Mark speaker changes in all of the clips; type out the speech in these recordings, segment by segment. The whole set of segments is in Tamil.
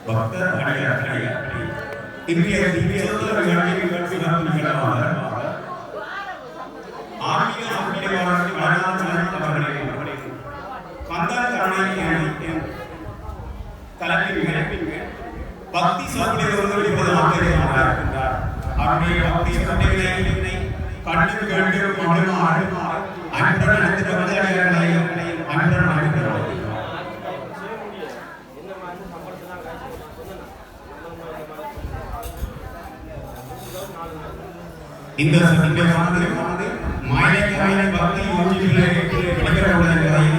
Speaker 1: பக்த அடியார்களே, இன்றைய திவ்ய நிகழ்ச்சிகள் நிகழ்வாக ஆன்மீக சமயவாளர்கள் வாழ்நாள் அவர்களை கந்தன் கருணை தலைப்பின் பக்தி சமயங்களை இருக்கின்றார். அவருடைய பக்தி சமயங்களை கண்டு கேட்டு மடுமாறு அன்புடன் அனைத்து பக்தர்களையும் அன்புடன் அழைக்கிறார். இந்த சத்தியமானது மாயக்கான பக்தி யோகிகளை கிடைக்கிறவர்கள் என்பதை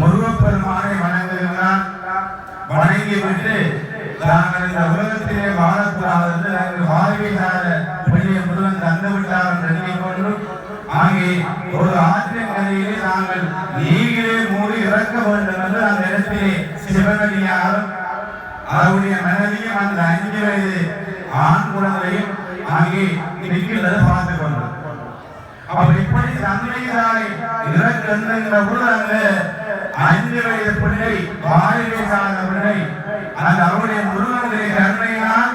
Speaker 2: முருகப்பெருமானை வணங்குகிறார். வணங்கி விட்டு நாங்கள் இந்த உலகத்திலே வாழக்கூடாது நாங்கள் வாழ்வையாக பெரிய முருகன் தந்து விட்டார் எண்ணிக்கொண்டு அங்கே ஒரு ஆற்றின் கரையிலே நாங்கள் நீங்களே மூடி இறக்க வேண்டும் என்று அந்த இடத்திலே சிவனடியாரும் அவருடைய மனைவியும் அந்த 5 வயது ஆண் குழந்தையும் அங்கே நிற்கின்றதை பார்த்துக் கொண்டோம். அப்ப இப்படி தந்தையாரை இறக்கின்ற பொழுது அந்த 5 வயது பிள்ளை வாழ்வை சார்ந்த பிள்ளை அந்த அவருடைய முருகனுடைய கருணையினால்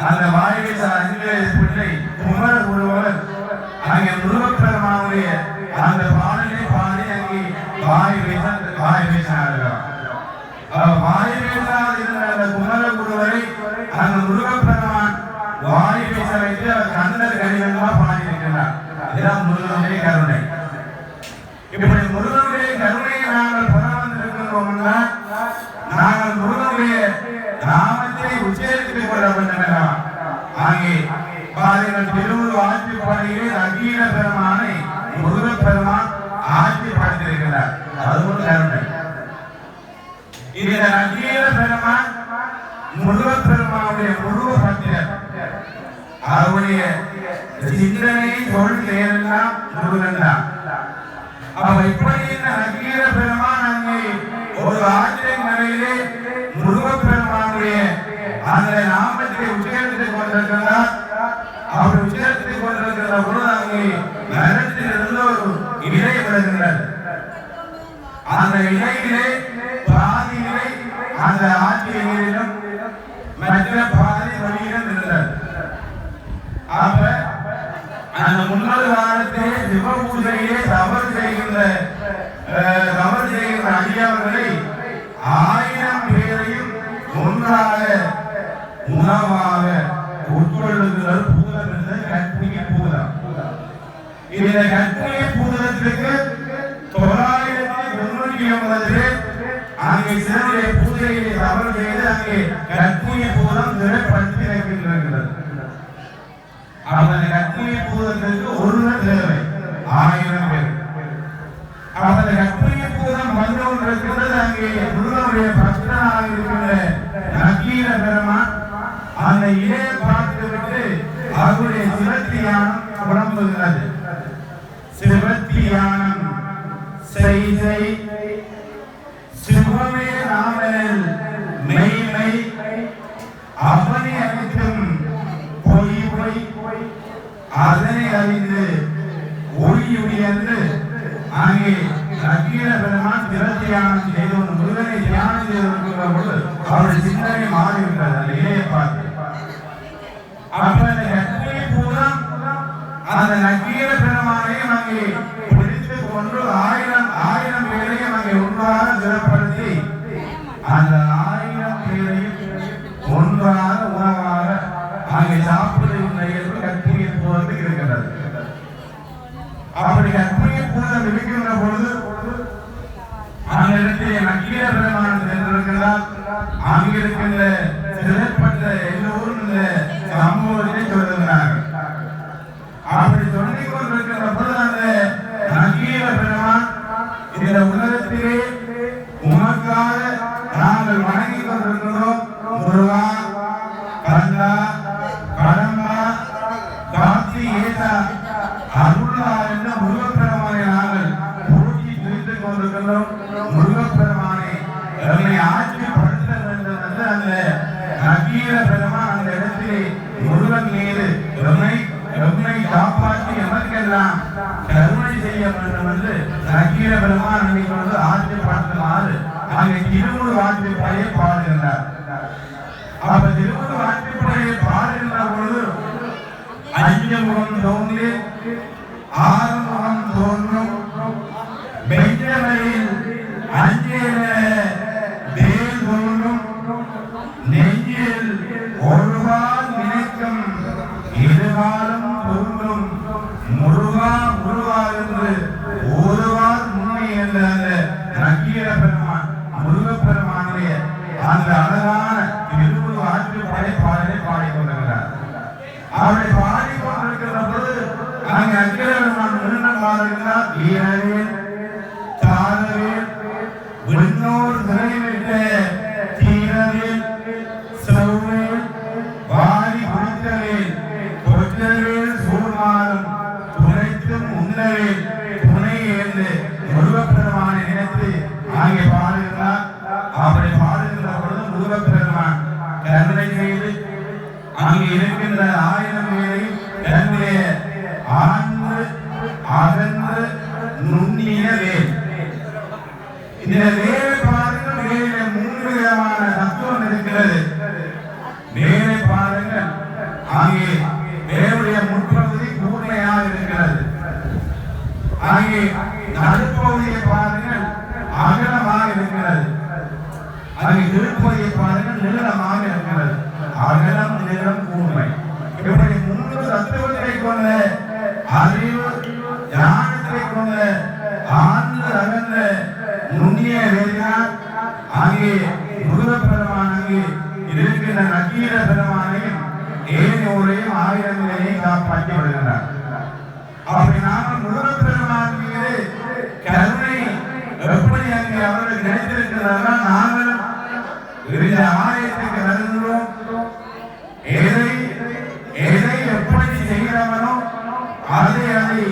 Speaker 2: அந்த வாழ்வை சார்ந்த 5 வயது பிள்ளை குமர ஒருவர் அங்கே முருகப்பெருமானுடைய அந்த பாடலை பாடி அங்கே வாய் பேசினார்கள். வாய் பேசாது இருந்த அந்த குமர குருவரை அந்த முருகப்பெருமான் வாய் பேச வைத்து அவர் கண்ணர் கடிதமாக பாடியிருக்கிறார். இதுதான் முருகனுடைய கருணை. இப்படி முருகனுடைய கருணையை நாங்கள் பெற வந்திருக்கின்றோம் என்றால் நாங்கள் முருகனுடைய நாமத்தை உச்சரித்துக் கொள்ள வேண்டும் என்றால் அங்கே பாருங்கள் திருவுரு ஆட்சிப்படையிலே அகீர பெருமானை முருகப்பெருமான் ஆட்சி படைத்திருக்கிறார். அது ஒரு கருணை. இந்த அகீர பெருமான் முருகப்பெருமானுடைய முருக பத்திரர். அவருடைய சிந்தனை சொல் செயலெல்லாம் முருகன் தான். அப்ப இப்படி இந்த அகீர பெருமான் அங்கே ஒரு ஆற்றின் கரையிலே முருகப்பெருமானுடைய அந்த நாமத்தை உச்சரித்துக் கொண்டிருக்கிறார். அவர் உச்சரித்துக் கொண்டிருக்கிற பொழுது அங்கே மரத்தில் இருந்து ஒரு இலை விழுகின்றது. அந்த இலையிலே பாதி இலை அந்த ஆற்றிய நீரிலும் மற்ற பாதி வழியிலும் இருந்தது. அப்ப அந்த முன்னொரு காலத்திலே சிவ பூஜையிலே தவறு செய்கின்ற அடியார்களை 1000 பேரையும் ஒன்றாக உணவாக உட்கொள்ளுகிற பூதம் என்ற கற்பனை பூதம். இந்த கற்பனை பூதத்திற்கு 999 அங்கே சிவனுடைய பூஜையிலே தவறு செய்து அங்கே கற்பனை பூதம் திரைப்படுத்தி வைக்கின்றது. அந்த கற்பனை பூதத்திற்கு ஒருவர் தேவை 1000 பேர். அந்த கற்பனை பூதம் வந்து கொண்டிருக்கிறது. அங்கே முருகனுடைய பக்தனாக இருக்கின்ற நக்கீர பெருமான் அந்த இலையை பார்த்துவிட்டு அவருடைய சிவத்தியானம் புலம்புகிறது. சிவத்தியானம் செய்தை சிவமே நாமனில் மெய்மை அவனை அனைத்தும் பொய் பொய் அதனை அறிந்து ஒளி என்று அங்கே நக்கீர பெருமான் சிவத்தியானம் செய்து முருகனை தியானம் செய்திருக்கிற பொழுது அவருடைய சிந்தனை மாறிவிட்டது. அந்த இலையை பார்த்து அப்ப அந்த கற்பனை பூதம் அந்த நக்கீர பெருமானையும் அங்கே பிடித்துக் கொண்டு 1000 பேரையும் அங்கே ஒன்றாக திறப்படுத்தி அந்த 1000 பேரையும் ஒன்றாக உணவாக அங்கே சாப்பிடுகின்ற இயல்பு கற்பனை பூதத்துக்கு இருக்கிறது. அப்படி கற்பனை பூதம் இருக்கின்ற பொழுது அந்த இடத்திலே நக்கீர பெருமான் சென்றிருக்கிறார். அங்கிருக்கின்ற சிறைப்பட்ட எல்லோரும் இந்த சம்பவத்தை சொல்லுகிறார்கள். அப்படி சொல்லிக் கொண்டிருக்கின்ற பொழுது அந்த நக்கீர பெருமான் இந்த உலகத்திலே உனக்காக நாங்கள் வணங்கிக் கொண்டிருக்கிறோம். முருகா, கந்தா, கடம்பா, கார்த்தி, ஏதா, அருளா என்ற முருகப்பெருமானை நாங்கள் போற்றி துதித்துக் கொண்டிருக்கிறோம். முருகப்பெருமானை எம்மை ஆட்சிப்படுத்த வேண்டும் என்று அந்த நக்கீர பெருமான் அந்த இடத்திலே முருகன் மீது எம்மை காப்பாற்றி எமக்கெல்லாம் கருணை செய்ய வேண்டும் என்று நக்கீர பெருமான் எண்ணிக்கொண்டு ஆட்சிப்படுத்துமாறு அங்கே திருமுரு ஆட்சிப்படையை பாடுகின்றார். அப்ப திருமுரு ஆட்சிப்படையை பாடுகின்ற பொழுது 5 முகம் தோன்றி 6 முகம் தோன்றும் பெஞ்சமையில் 5 வேல் தோன்றும் நெஞ்சில் ஒருவால் நினைக்கும் இருவாலும் தோன்றும் முருகா முருகா என்று ஒருவால் முன்னே என்ற அந்த நக்கீர பெருமான் முருகப்பெருமானுடைய அந்த அழகான திருமுரு ஆட்சிப்படை பாடலை பாடிக்கொண்டிருக்கிறார். அவரை பாடிக்கொண்டிருக்கிற பொழுது அங்கே நக்கீர பெருமான் மீண்டும் பாடுகிறார். வீரவேல் தாரவேல் விண்ணோர் திரைவேல் அங்கே பாடுகிறார். அப்படி பாடுகின்ற பொழுது முருகப்பெருமான் கருணை செய்து அங்கே இருக்கின்ற 1000 பேரை தன்னுடைய ஆழ்ந்து அகன்று நுண்ணிய வேல். இந்த வேலை பாருங்கள், வேலை 3 விதமான தத்துவம் இருக்கிறது. வேலை பாருங்கள், அங்கே வேலுடைய முற்பகுதி கூர்மையாக இருக்கிறது. அங்கே நடுப்பகுதியை பாருங்கள், அகலமாக இருக்கிறது. அங்கே திருப்பதியை பாருங்கள், நீளமாக இருக்கிறது. அகலம், நீளம், கூர்மை, இப்படி 3 தத்துவத்தை கொண்ட அறிவு ஞானத்தை கொண்ட ஆழ்ந்து அகன்ற நுண்ணிய வேலினால் அங்கே முருகப்பெருமான் அங்கே இருக்கின்ற நக்கீர பெருமானையும் ஏனையோரையும் 1000 பேரையும் காப்பாற்றி வருகிறார். அப்படி நாங்கள் முருகப்பெருமான் மீது கருணை எப்படி அங்கே அவர்கள் நினைத்திருக்கிறார்கள். நாங்களும் இந்த ஆலயத்துக்கு வருகிறோம். எதை எப்படி செய்கிறவனோ அதை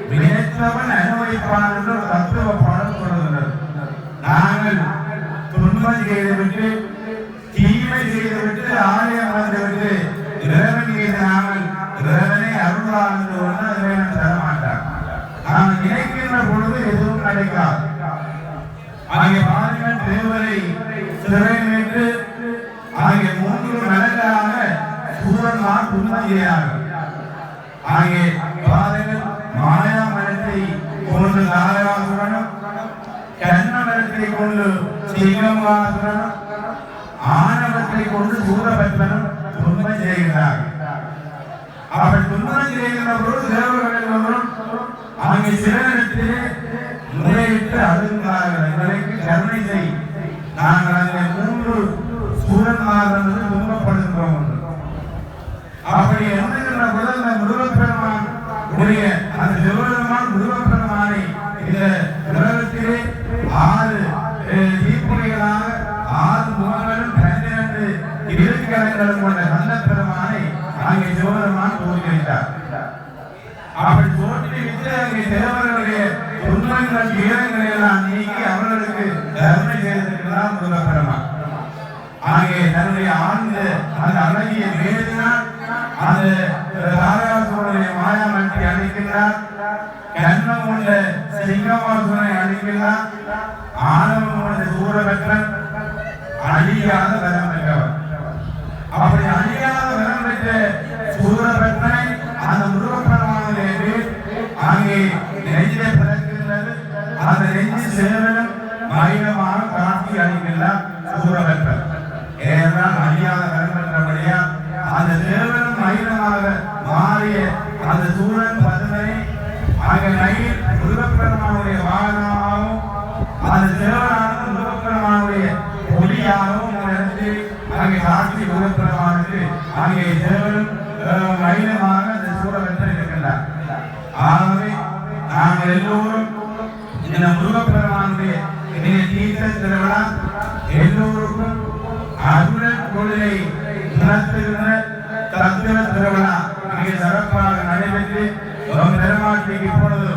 Speaker 2: வினைத்தவன் அனுபவிப்பான் என்று ஒரு தத்துவ பாடம் சொல்லுகிறது. நாங்கள் துன்பம் செய்துவிட்டு தீமை செய்துவிட்டு ஆலயம் வந்துவிட்டு இறைவன் மீது நாங்கள் இறைவனை அருள்வார் என்று இறைவன் தரமாட்டார். நாங்கள் நினைக்கின்ற பொழுது எதுவும் கிடைக்காது. அங்கே பாருங்கள், தேவரை சிறை மீட்டு அங்கே 3 மடங்காக சூரன்மார் துன்பம் செய்கிறார்கள். அங்கே பாருங்கள், மாயாமரத்தை கொண்டு நாராசுரனும், கண்ணமரத்தை கொண்டு சிங்கமாசுரனும், ஆணவத்தை கொண்டு சூரபத்மனும் துன்பம் செய்கிறார்கள். அப்படி துன்பம் செய்கின்ற பொழுது தேவர்களும் அங்கே சிவனிடத்திலே முறையிட்டு அழுகிறார்கள். எங்களுக்கு கருணை செய், நாங்கள் அங்கே 3 சூரன்மார்கள் துன்பப்படுகிறோம். அப்படி எண்ணுகின்ற பொழுது அந்த முருகப்பெருமான் உடைய அந்த சிவபெருமான் முருகப்பெருமானை இந்த உலகத்திலே 6 தீப்புரைகளாக 6 முகங்களும் 12 இருக்கரங்களும் கொண்ட கந்த பெருமானை அங்கே சிவபெருமான் தோன்றிவிட்டார். அப்படி தோன்றிவிட்டு அங்கே தேவர்களுடைய துன்பங்கள் துயரங்களை எல்லாம் நீக்கி அவர்களுக்கு கருணை செய்திருக்கிறார் முருகப்பெருமான். அங்கே தன்னுடைய ஆழ்ந்த அந்த அழகிய வேதினால் அந்த தாரகாசுரனுடைய மாயாமத்தை அழிக்கின்றார். கண்ணம் கொண்ட சிங்கமாசுரனை அழிக்கின்றார். ஆணவம் கொண்ட சூரபத்மன் அழியாத வரம் பெற்றவர். அப்படி அழியாத வரம் பெற்ற சூரபத்மனை அந்த முருகப்பெருமானுடைய அங்கே நெஞ்சிலே பிறக்கின்றது. அந்த நெஞ்சு சேவலும் மகிழமாக காட்சி அளிக்கின்றார் சூரபத்மன். ஏனென்றால் அழியாத வரம் பெற்றபடியா அந்த தேவனும் மகிழமாக மாறிய அந்த சூரன் பதுமனை அங்கே நைல் முருகப்பெருமானுடைய வாகனமாகவும் அந்த தேவனானது முருகப்பெருமானுடைய ஒளியாகவும் நடத்தி அங்கே காட்சி முருகப்பெருமானுக்கு அங்கே தேவனும் மகிழமாக அந்த சூரபத்மன் இருக்கின்றார். ஆகவே நாங்கள் எல்லோரும் இந்த முருகப்பெருமானுடைய தீர்த்த திருவிழா எல்லோருக்கும் அருள் கொள்கை நடத்துகின்ற தத்துவ திருவிழா மிக சிறப்பாக நடைபெற்று பெருமாட்டிக்கு இப்பொழுது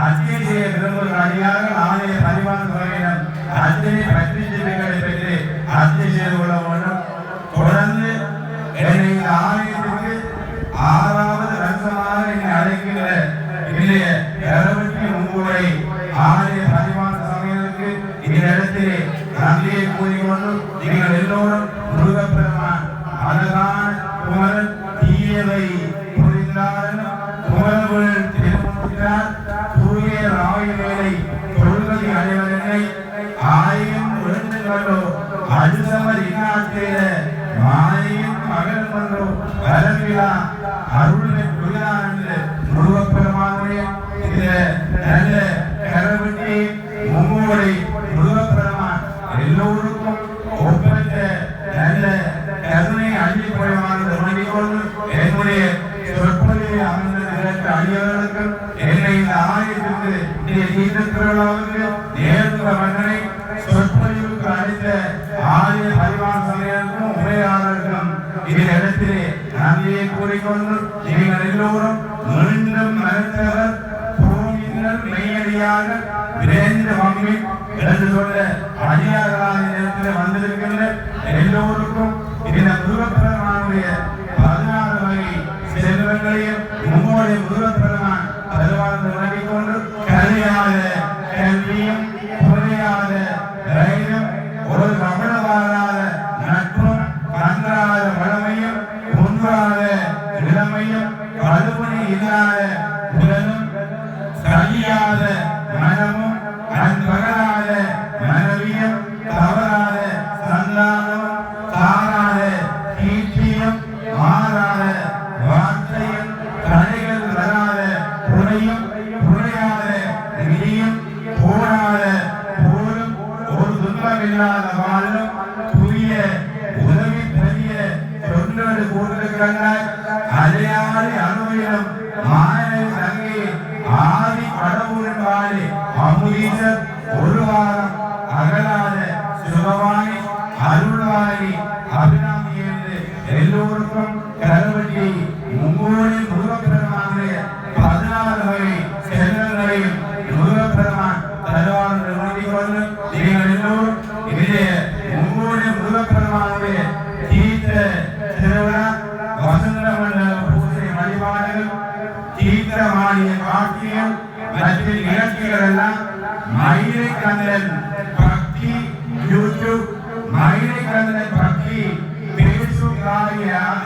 Speaker 2: அர்ச்சனை செய்ய விரும்புகிற அடியாக ஆலய பரிமாண துறையிடம் அர்ச்சனை பற்றி சிலைகளை பெற்று அர்ச்சனை செய்து கொள்ள வேண்டும். தொடர்ந்து என்னை இந்த ஆலயத்திற்கு 6வது வருஷமாக என்னை அழைக்கின்ற இன்றைய 23 ஆலய பரிமாண சமயத்திற்கு இந்த இடத்திலே நன்றியை கூறிக்கொண்டு நீங்கள் எல்லோரும் முருகப்பெருமான் அழகான குமரன் தீயவை புரிந்தார் குமரன் திருமுற்றார் தூய ராயுவேலை தொழுகை அடைவதனை 1000 வேண்டுகளோ அடுத்தவர் இன்னாற்றிட மாலையும் மகன் கொண்டோ வரவிழா அருளை புரியான் என்று முருகப்பெருமானுடைய இந்த நல்ல கரவெட்டி மும்மூரை முருகப்பெருமான் எல்லோருக்கும் ஒப்பற்ற நல்ல கருணை அள்ளி போயவானது வேண்டிக்கொண்டு என்னுடைய சொற்பொழிவை அமர்ந்த அடியவர்களுக்கும் என்னை இந்த ஆலயத்திற்கு தீர்த்த திருவிழாவுக்கு நேர்ந்த மன்னனை சொற்பொழிவுக்கு அளித்த ஆலய பரிமாண சமயத்திற்கும் உரையாளர்களுக்கும் இந்த இடத்திலே நன்றியை கூறிக்கொண்டு நீங்கள் எல்லோரும் மீண்டும் மறுத்தவர் பூமியினர் மெய்யடி அதிகாரிகள் விரைந்து மம்மி என்று சொல்ல அதிகாரிகளான நேரத்தில் வந்திருக்கின்ற எல்லோருக்கும் இந்த முருகப்பெருமானுடைய 16 வகை செல்வங்களையும் மும்மொழி முருகப்பெருமான் தருவார்ந்து வழங்கிக் கொண்டு கல்வியாத கல்வியும் புரியாத தைரியம் ஒரு கவனவாராத நட்பும் கன்றாத வளமையும் குன்றாத இளமையும் கழுவணி இல்லாத உடலும் சரியாத மனமும் அன்பகராத மனைவியும் தவறாத சந்தானமும் தாராத கீர்த்தியும் மாறாத வார்த்தையும் தடைகள் வராத புனையும் புனையாத நிதியும் போராத போரும் ஒரு துன்பமில்லாத வாழும் புதிய உதவி பெரிய தொண்டோடு கூட்டிருக்கிறார்கள் அலையாடி அனுபவம் மாணவி தங்கி ஆதி கடவுளின் வாழி அமுதீசர் ஒரு வாரம் அகலாத சுகவாணி அருள்வாணி அபிராமி என்று எல்லோருக்கும் கருவட்டி மும்மூழி முருகப்பெருமானுடைய 16 வகை செல்வங்களையும் முருகப்பெருமான் தருவார் வேண்டிக் கொண்டு நீங்கள் எல்லோரும் இதிலே மும்மூழி முருகப்பெருமானுடைய தீர்த்த திருவிழா வசந்த மண்டல பூஜை வழிபாடுகள் தீர்த்தமாடிய காட்சிகள் மற்றும் நிகழ்ச்சிகள் எல்லாம் மயிலை கண்ணன் பக்தி யூடியூப் மயிலை கண்ணன் பக்தி பேசும்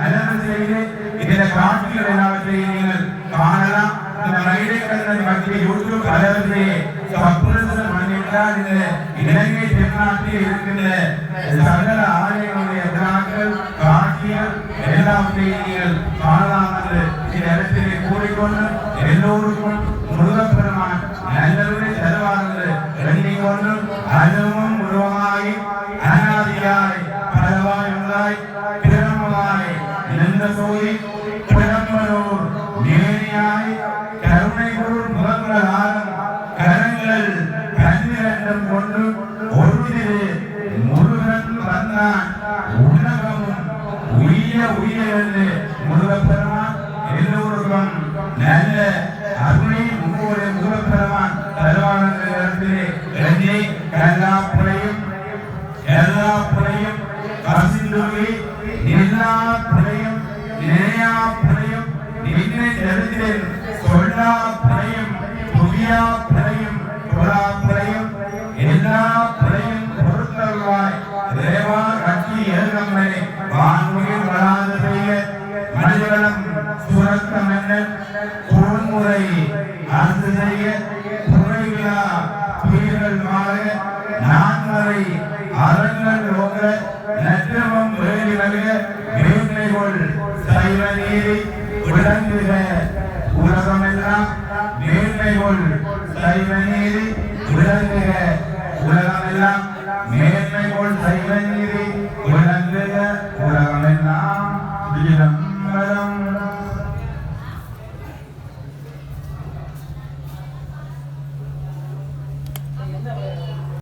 Speaker 2: அலர்வு செய்து இந்த காட்சிகள் எல்லாவற்றையும் நீங்கள் காணலாம். இந்த மயிலை கண்ணன் பக்தி யூடியூப் அலர்வு சப்ரசம் பண்ணிவிட்டால் இந்த இலங்கை திருநாட்டில் இருக்கின்ற சகல ஆலயங்களுடைய விழாக்கள் காட்சிகள் எல்லாவற்றையும் நீங்கள் காணலாம் என்று இந்த இடத்திலே கூறிக்கொண்டு எல்லோருக்கும் முருகப்பெருமான் நல்லவரை தருவார்கள் எண்ணிக் கொண்டு அதுவும் உருவமாகி அனாதியாய் பலவாய் உள்ளாய் பிரமமாய் நின்ற சோதி பிரம்மனூர் நேரியாய் கருணை பொருள் முகங்கள் ஆறும் கரங்கள் 12 கொண்டு ஒரு முருகன் வந்தான் உலகமும் உய்ய என்று முருகப்பெருமான் எல்லோருக்கும் நல்ல அருணை மும்மூழி முருகப்பெருமான் தருவாரத்திலே எண்ணி எல்லா புலையும் கசிந்துள்ளி எல்லா புலையும் நினையா புலையும் நின்னை தெரிந்தேன் சொல்லா புலையும் புதியா புலையும் புறா புலையும் எல்லா புலையும் பொறுத்தருவாய் தேவா கட்சி ஏகம்மை வான்முகில் வளாது பெய்ய மனிதனம் சுரக்கம் என்ன பொன்முறை அரசு செய்ய புகைவிழா புயல்கள் மாற நான்மறை அரங்கள் ஓக நற்றமம் வேலி வலிய மேன்மைகொள் சைவ நீதி விளங்குக உலகமெல்லாம் மேன்மைகொள் சைவ நீதி விளங்குக உலகமெல்லாம் மேன்மைகொள் சைவ நீதி விளங்குக உலகமெல்லாம் விளம்பரம்